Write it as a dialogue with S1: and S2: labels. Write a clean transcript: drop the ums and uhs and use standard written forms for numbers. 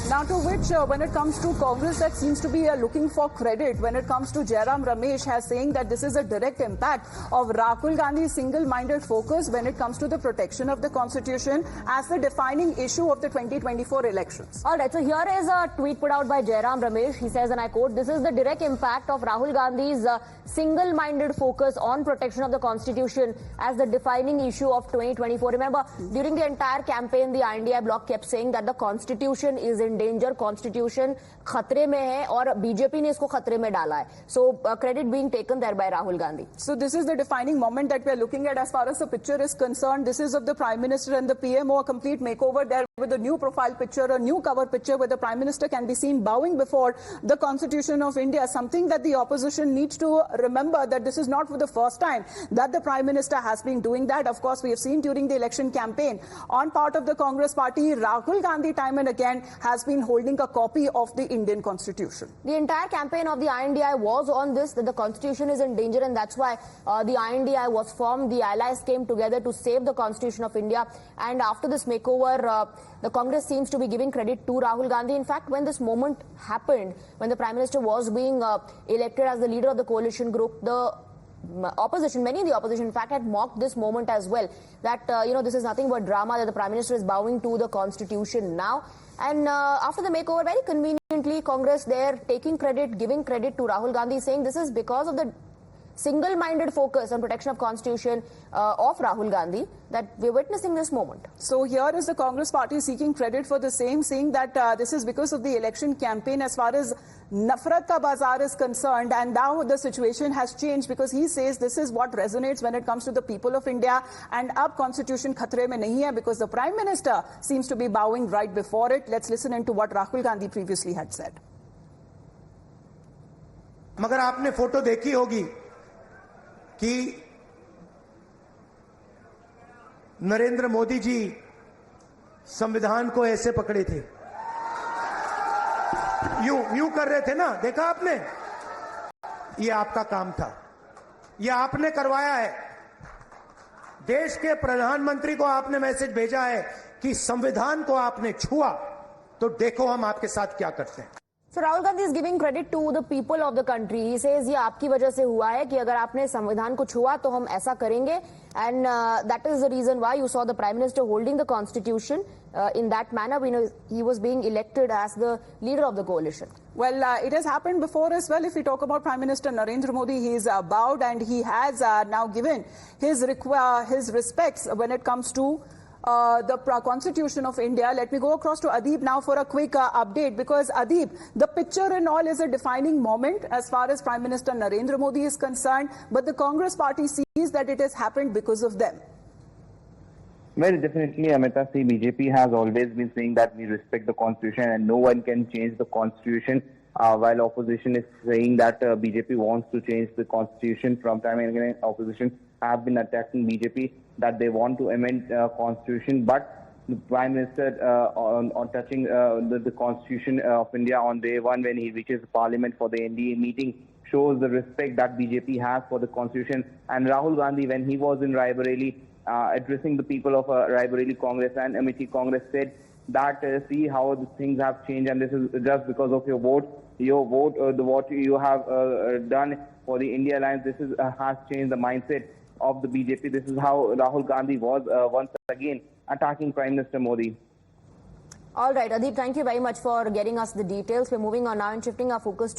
S1: Now, to which, when it comes to Congress, that seems to be looking for credit. When it comes to Jairam Ramesh, has saying that this is a direct impact of Rahul Gandhi's single-minded focus when it comes to the protection of the Constitution as the defining issue of the 2024 elections.
S2: All right, so here is a tweet put out by Jairam Ramesh. He says, and I quote, "This is the direct impact of Rahul Gandhi's single-minded focus on protection of the Constitution as the defining issue of 2024. Remember, during the entire campaign, the INDI bloc kept saying that the Constitution is in danger, Constitution खतरे में है और BJP ने इसको खतरे में डाला है. So credit being taken there by Rahul Gandhi.
S1: So this is the defining moment that we are looking at as far as the picture is concerned. This is of the Prime Minister and the PMO, a complete makeover there with a new profile picture, a new cover picture where the Prime Minister can be seen bowing before the Constitution of India, something that the opposition needs to remember, that this is not for the first time that the Prime Minister has been doing that. Of course, we have seen during the election campaign on part of the Congress party, Rahul Gandhi time and again has been holding a copy of the Indian Constitution.
S2: The entire campaign of the INDI was on this, that the Constitution is in danger, and that's why the INDI was formed. The allies came together to save the Constitution of India. And after this makeover, the Congress seems to be giving credit to Rahul Gandhi. In fact, when this moment happened, when the Prime Minister was being elected as the leader of the coalition group, the opposition, many in the opposition, in fact, had mocked this moment as well. That, this is nothing but drama, that the Prime Minister is bowing to the Constitution now. And after the makeover, very conveniently, Congress there taking credit, giving credit to Rahul Gandhi, saying this is because of the single-minded focus on protection of Constitution of Rahul Gandhi that we're witnessing this moment.
S1: So here is the Congress party seeking credit for the same, saying that this is because of the election campaign as far as Nafrat Ka Bazaar is concerned, and now the situation has changed because he says this is what resonates when it comes to the people of India, and ab Constitution khatre mein nahi hai because the Prime Minister seems to be bowing right before it. Let's listen into what Rahul Gandhi previously had said.
S3: मगर आपने photo देखी होगी कि नरेंद्र मोदी जी संविधान को ऐसे पकड़े थे, यूं कर रहे थे ना, देखा आपने? ये आपका काम था, ये आपने करवाया है. देश के प्रधानमंत्री को आपने मैसेज भेजा है कि संविधान को आपने छुआ तो देखो हम आपके साथ क्या करते हैं.
S2: So Rahul Gandhi is giving credit to the people of the country. He says ये आपकी वजह से हुआ है कि अगर आपने संविधान को छुआ तो हम ऐसा करेंगे, and that is the reason why you saw the Prime Minister holding the Constitution in that manner. We know he was being elected as the leader of the coalition.
S1: Well, it has happened before as well. If we talk about Prime Minister Narendra Modi, he is bowed and he has now given his respects when it comes to the Constitution of India. Let me go across to Adib now for a quick update, because Adib, the picture and all is a defining moment as far as Prime Minister Narendra Modi is concerned, but the Congress party sees that it has happened because of them.
S4: Well, definitely, Amita, see, BJP has always been saying that we respect the Constitution and no one can change the Constitution, while opposition is saying that BJP wants to change the Constitution. From time and again, opposition have been attacking BJP that they want to amend Constitution, but the Prime Minister on touching the Constitution of India on day one when he reaches Parliament for the NDA meeting shows the respect that BJP has for the Constitution. And Rahul Gandhi, when he was in Raebareli addressing the people of Raebareli Congress and Amethi Congress, said that see how the things have changed, and this is just because of your vote. Your vote, what you have done for the India Alliance, this is has changed the mindset of the BJP. This is how Rahul Gandhi was once again attacking Prime Minister Modi.
S2: All right, Adib, thank you very much for getting us the details. We're moving on now and shifting our focus to